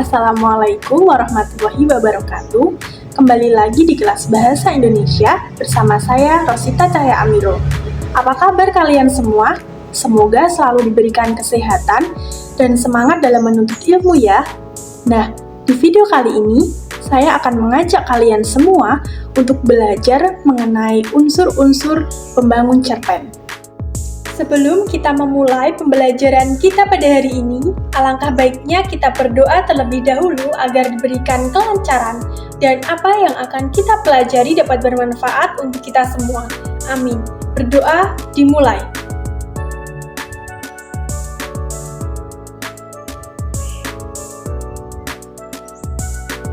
Assalamualaikum warahmatullahi wabarakatuh. Kembali lagi di kelas Bahasa Indonesia bersama saya Rosita Cahya Amiro. Apa kabar kalian semua? Semoga selalu diberikan kesehatan dan semangat dalam menuntut ilmu ya. Nah, di video kali ini saya akan mengajak kalian semua untuk belajar mengenai unsur-unsur pembangun cerpen. Sebelum kita memulai pembelajaran kita pada hari ini, alangkah baiknya kita berdoa terlebih dahulu agar diberikan kelancaran dan apa yang akan kita pelajari dapat bermanfaat untuk kita semua. Amin. Berdoa dimulai.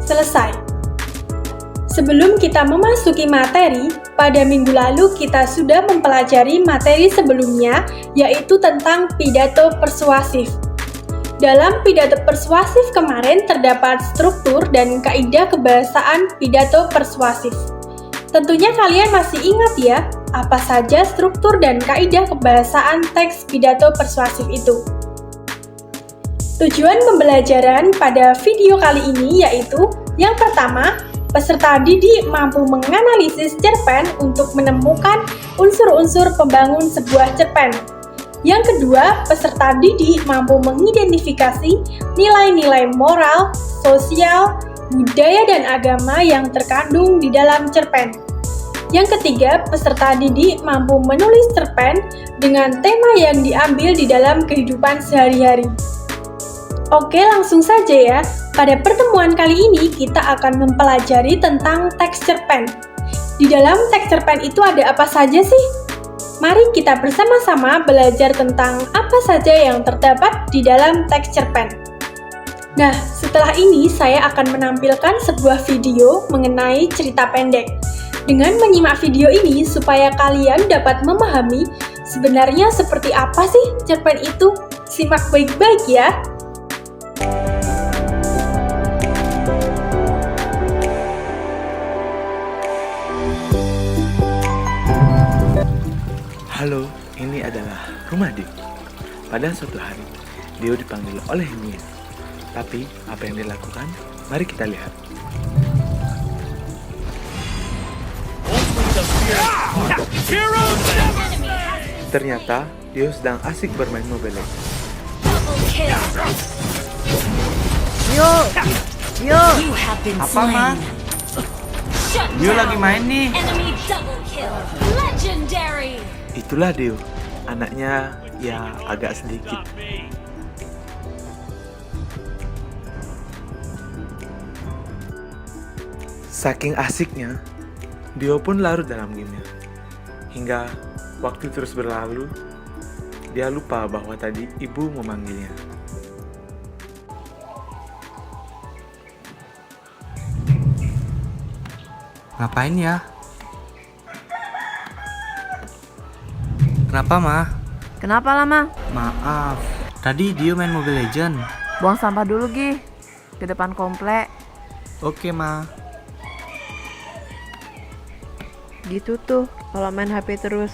Selesai. Sebelum kita memasuki materi, pada minggu lalu kita sudah mempelajari materi sebelumnya, yaitu tentang pidato persuasif. Dalam pidato persuasif kemarin terdapat struktur dan kaidah kebahasaan pidato persuasif. Tentunya kalian masih ingat ya, apa saja struktur dan kaidah kebahasaan teks pidato persuasif itu. Tujuan pembelajaran pada video kali ini yaitu yang pertama, peserta didik mampu menganalisis cerpen untuk menemukan unsur-unsur pembangun sebuah cerpen. Yang kedua, peserta didik mampu mengidentifikasi nilai-nilai moral, sosial, budaya, dan agama yang terkandung di dalam cerpen. Yang ketiga, peserta didik mampu menulis cerpen dengan tema yang diambil di dalam kehidupan sehari-hari. Oke, langsung saja ya. Pada pertemuan kali ini, kita akan mempelajari tentang teks cerpen. Di dalam teks cerpen itu ada apa saja sih? Mari kita bersama-sama belajar tentang apa saja yang terdapat di dalam teks cerpen. Nah, setelah ini saya akan menampilkan sebuah video mengenai cerita pendek. Dengan menyimak video ini, supaya kalian dapat memahami sebenarnya seperti apa sih cerpen itu. Simak baik-baik ya. Halo, ini adalah rumah Dio. Pada suatu hari, Dio dipanggil oleh Mia. Tapi, apa yang dia lakukan? Mari kita lihat. Ternyata, Dio sedang asik bermain Mobile Legends. Dio, apa mah? Dio lagi main nih. Itulah Dio, anaknya ya agak sedikit. Saking asiknya, Dio pun larut dalam gamenya. Hingga waktu terus berlalu, dia lupa bahwa tadi ibu memanggilnya. Ngapain ya? Kenapa, Ma? Kenapa lama? Maaf, tadi Dio main Mobile Legends. Buang sampah dulu, Gi. Ke depan komplek. Oke, Ma. Gitu tuh, kalau main HP terus.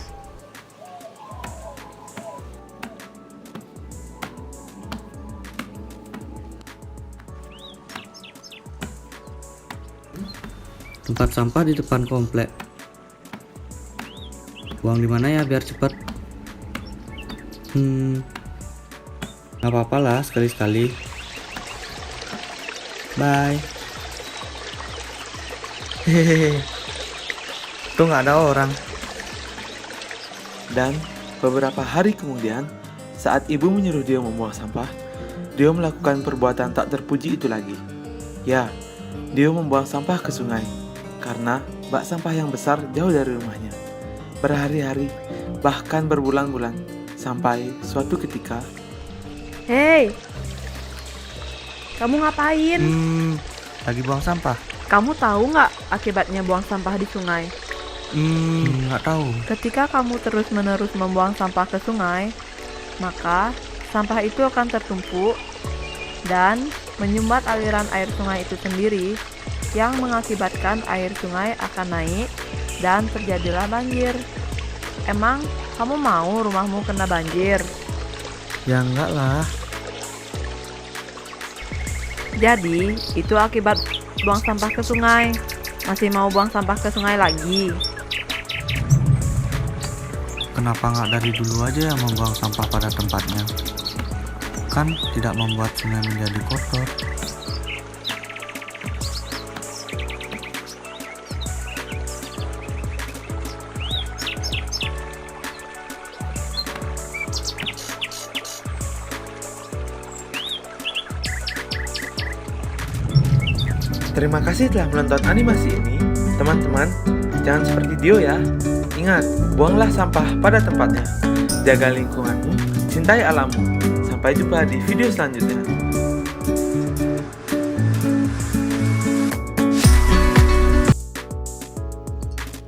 Tempat sampah di depan komplek. Buang di mana ya biar cepet? Gak apa-apa lah sekali-sekali. Bye. Hehehe. Tuh nggak ada orang. Dan beberapa hari kemudian, saat ibu menyuruh Dio membuang sampah, Dio melakukan perbuatan tak terpuji itu lagi. Ya, Dio membuang sampah ke sungai, karena bak sampah yang besar jauh dari rumahnya. Berhari-hari, bahkan berbulan-bulan, sampai suatu ketika, Hei! Kamu ngapain? Lagi buang sampah. Kamu tahu nggak akibatnya buang sampah di sungai? Nggak tahu. Ketika kamu terus-menerus membuang sampah ke sungai, maka sampah itu akan tertumpuk dan menyumbat aliran air sungai itu sendiri, yang mengakibatkan air sungai akan naik dan terjadilah banjir. Emang kamu mau rumahmu kena banjir? Ya enggak lah. Jadi, itu akibat buang sampah ke sungai. Masih mau buang sampah ke sungai lagi? Kenapa nggak dari dulu aja yang membuang sampah pada tempatnya? Kan tidak membuat sungai menjadi kotor. Terima kasih telah menonton animasi ini. Teman-teman, jangan seperti Dio ya. Ingat, buanglah sampah pada tempatnya. Jaga lingkunganmu, cintai alammu. Sampai jumpa di video selanjutnya.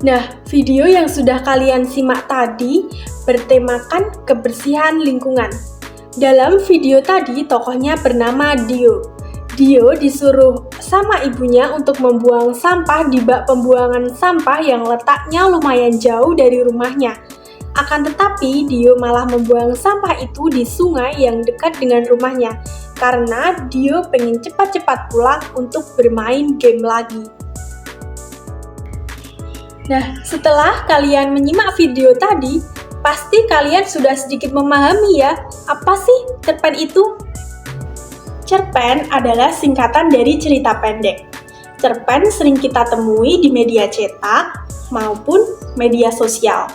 Nah, video yang sudah kalian simak tadi bertemakan kebersihan lingkungan. Dalam video tadi, tokohnya bernama Dio. Dio disuruh sama ibunya untuk membuang sampah di bak pembuangan sampah yang letaknya lumayan jauh dari rumahnya. Akan tetapi, Dio malah membuang sampah itu di sungai yang dekat dengan rumahnya, karena Dio pengen cepat-cepat pulang untuk bermain game lagi. Nah, setelah kalian menyimak video tadi, pasti kalian sudah sedikit memahami ya, apa sih cerpen itu? Cerpen adalah singkatan dari cerita pendek. Cerpen sering kita temui di media cetak maupun media sosial.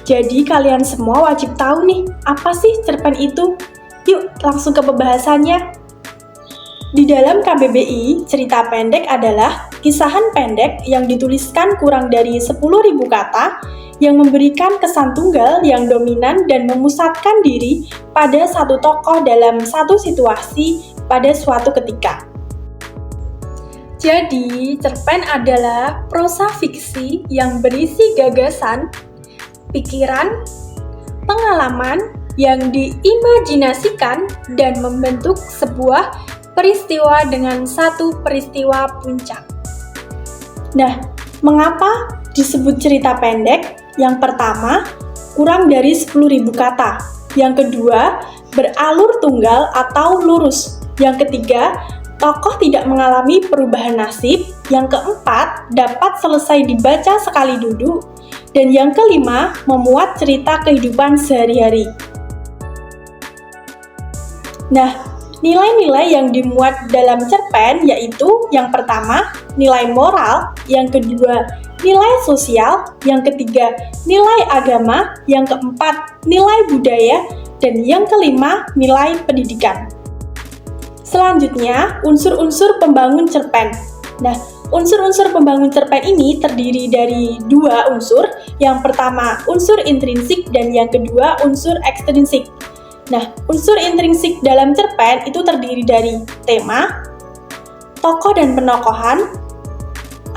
Jadi kalian semua wajib tahu nih, apa sih cerpen itu? Yuk langsung ke pembahasannya. Di dalam KBBI, cerita pendek adalah kisahan pendek yang dituliskan kurang dari 10.000 kata yang memberikan kesan tunggal yang dominan dan memusatkan diri pada satu tokoh dalam satu situasi pada suatu ketika. Jadi, cerpen adalah prosa fiksi yang berisi gagasan, pikiran, pengalaman yang diimajinasikan dan membentuk sebuah peristiwa dengan satu peristiwa puncak. Nah, mengapa disebut cerita pendek? Yang pertama, kurang dari 10.000 kata. Yang kedua, beralur tunggal atau lurus. Yang ketiga, tokoh tidak mengalami perubahan nasib. Yang keempat, dapat selesai dibaca sekali duduk. Dan yang kelima, memuat cerita kehidupan sehari-hari. Nah, nilai-nilai yang dimuat dalam cerpen yaitu yang pertama, nilai moral, yang kedua, nilai sosial, yang ketiga, nilai agama, yang keempat, nilai budaya, dan yang kelima, nilai pendidikan. Selanjutnya, unsur-unsur pembangun cerpen. Nah, unsur-unsur pembangun cerpen ini terdiri dari dua unsur. Yang pertama, unsur intrinsik dan yang kedua, unsur ekstrinsik. Nah, unsur intrinsik dalam cerpen itu terdiri dari tema, tokoh dan penokohan,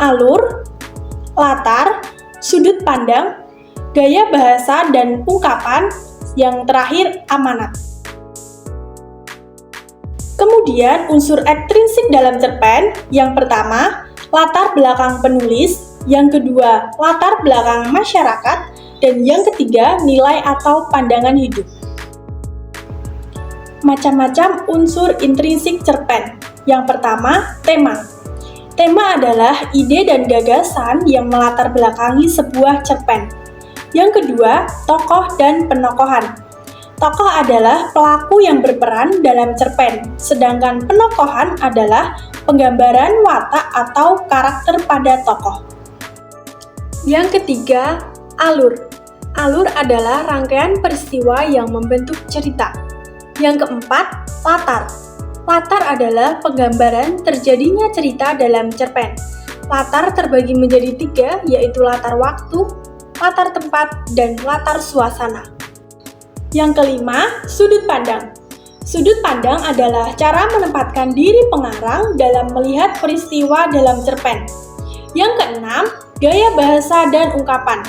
alur, latar, sudut pandang, gaya bahasa dan ungkapan, yang terakhir amanat. Kemudian unsur ekstrinsik dalam cerpen, yang pertama, latar belakang penulis, yang kedua, latar belakang masyarakat, dan yang ketiga, nilai atau pandangan hidup. Macam-macam unsur intrinsik cerpen. Yang pertama, tema. Tema adalah ide dan gagasan yang melatar belakangi sebuah cerpen. Yang kedua, tokoh dan penokohan. Tokoh adalah pelaku yang berperan dalam cerpen, sedangkan penokohan adalah penggambaran watak atau karakter pada tokoh. Yang ketiga, alur. Alur adalah rangkaian peristiwa yang membentuk cerita. Yang keempat, latar. Latar adalah penggambaran terjadinya cerita dalam cerpen. Latar terbagi menjadi tiga, yaitu latar waktu, latar tempat, dan latar suasana. Yang kelima, sudut pandang. Sudut pandang adalah cara menempatkan diri pengarang dalam melihat peristiwa dalam cerpen. Yang keenam, gaya bahasa dan ungkapan.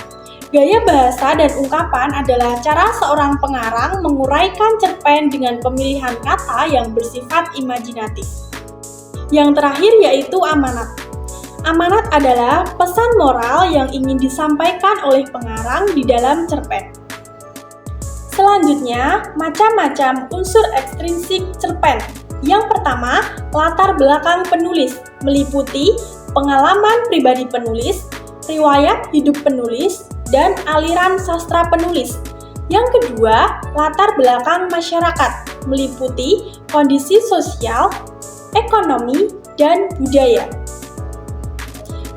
Gaya bahasa dan ungkapan adalah cara seorang pengarang menguraikan cerpen dengan pemilihan kata yang bersifat imajinatif. Yang terakhir yaitu amanat. Amanat adalah pesan moral yang ingin disampaikan oleh pengarang di dalam cerpen. Selanjutnya, macam-macam unsur ekstrinsik cerpen. Yang pertama, latar belakang penulis, meliputi pengalaman pribadi penulis, riwayat hidup penulis, dan aliran sastra penulis. Yang kedua, latar belakang masyarakat, meliputi kondisi sosial, ekonomi, dan budaya.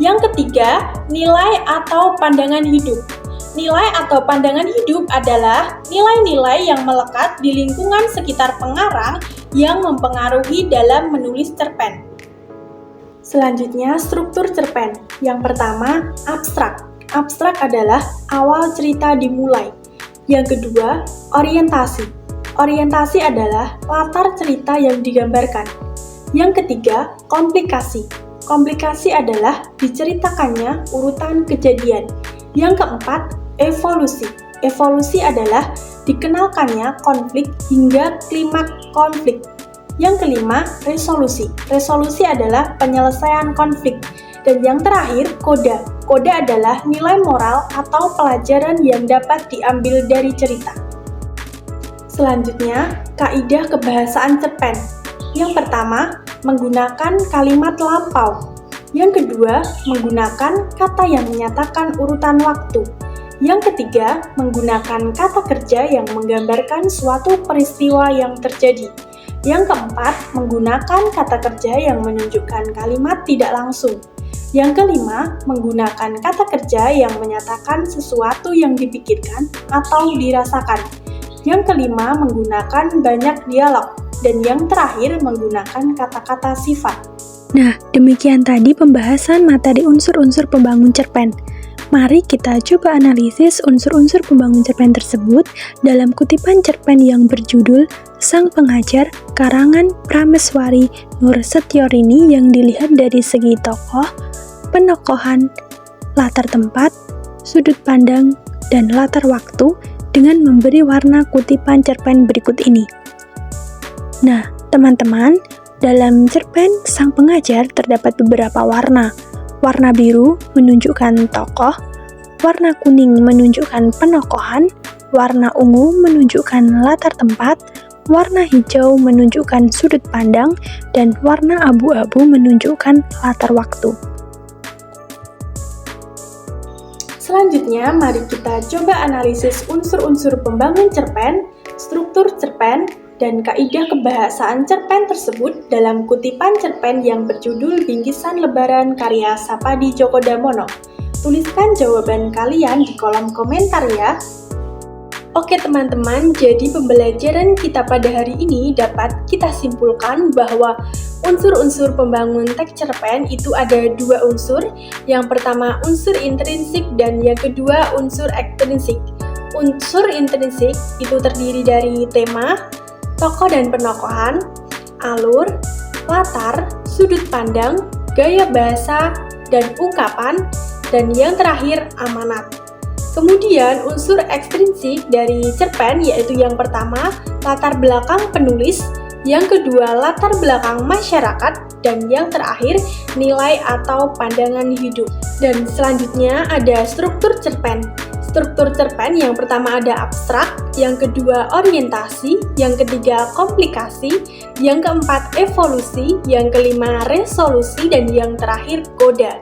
Yang ketiga, nilai atau pandangan hidup. Nilai atau pandangan hidup adalah nilai-nilai yang melekat di lingkungan sekitar pengarang yang mempengaruhi dalam menulis cerpen. Selanjutnya, struktur cerpen. Yang pertama, abstrak. Abstrak adalah awal cerita dimulai. Yang kedua, orientasi. Orientasi adalah latar cerita yang digambarkan. Yang ketiga, komplikasi. Komplikasi adalah diceritakannya urutan kejadian. Yang keempat, evolusi. Evolusi adalah dikenalkannya konflik hingga klimaks konflik. Yang kelima, resolusi. Resolusi adalah penyelesaian konflik. Dan yang terakhir, koda. Koda adalah nilai moral atau pelajaran yang dapat diambil dari cerita. Selanjutnya, kaidah kebahasaan cerpen. Yang pertama, menggunakan kalimat lampau. Yang kedua, menggunakan kata yang menyatakan urutan waktu. Yang ketiga, menggunakan kata kerja yang menggambarkan suatu peristiwa yang terjadi. Yang keempat, menggunakan kata kerja yang menunjukkan kalimat tidak langsung. Yang kelima, menggunakan kata kerja yang menyatakan sesuatu yang dipikirkan atau dirasakan. Yang kelima, menggunakan banyak dialog. Dan yang terakhir, menggunakan kata-kata sifat. Nah, demikian tadi pembahasan materi unsur-unsur pembangun cerpen. Mari kita coba analisis unsur-unsur pembangun cerpen tersebut dalam kutipan cerpen yang berjudul Sang Pengajar, karangan Prameswari Nur Setiorini yang dilihat dari segi tokoh, penokohan, latar tempat, sudut pandang, dan latar waktu dengan memberi warna kutipan cerpen berikut ini. Nah, teman-teman, dalam cerpen Sang Pengajar terdapat beberapa warna. Warna biru menunjukkan tokoh, warna kuning menunjukkan penokohan, warna ungu menunjukkan latar tempat, warna hijau menunjukkan sudut pandang, dan warna abu-abu menunjukkan latar waktu. Selanjutnya, mari kita coba analisis unsur-unsur pembangun cerpen, struktur cerpen, dan kaidah kebahasaan cerpen tersebut dalam kutipan cerpen yang berjudul Bingkisan Lebaran karya Sapadi Djoko Damono. Tuliskan jawaban kalian di kolom komentar ya. Oke teman-teman, jadi pembelajaran kita pada hari ini dapat kita simpulkan bahwa unsur-unsur pembangun teks cerpen itu ada dua unsur. Yang pertama unsur intrinsik dan yang kedua unsur ekstrinsik. Unsur intrinsik itu terdiri dari tema, tokoh dan penokohan, alur, latar, sudut pandang, gaya bahasa, dan ungkapan, dan yang terakhir amanat. Kemudian unsur ekstrinsik dari cerpen yaitu yang pertama latar belakang penulis, yang kedua latar belakang masyarakat, dan yang terakhir nilai atau pandangan hidup. Dan selanjutnya ada struktur cerpen. Struktur cerpen yang pertama ada abstrak, yang kedua orientasi, yang ketiga komplikasi, yang keempat evolusi, yang kelima resolusi, dan yang terakhir koda.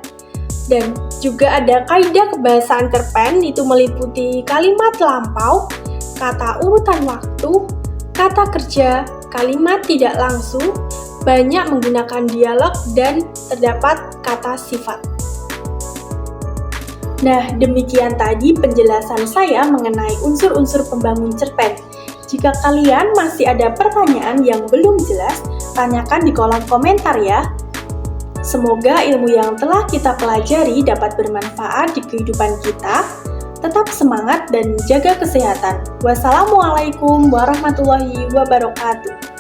Dan juga ada kaidah kebahasaan cerpen itu meliputi kalimat lampau, kata urutan waktu, kata kerja, kalimat tidak langsung, banyak menggunakan dialog, dan terdapat kata sifat. Nah, demikian tadi penjelasan saya mengenai unsur-unsur pembangun cerpen. Jika kalian masih ada pertanyaan yang belum jelas, tanyakan di kolom komentar ya. Semoga ilmu yang telah kita pelajari dapat bermanfaat di kehidupan kita. Tetap semangat dan jaga kesehatan. Wassalamualaikum warahmatullahi wabarakatuh.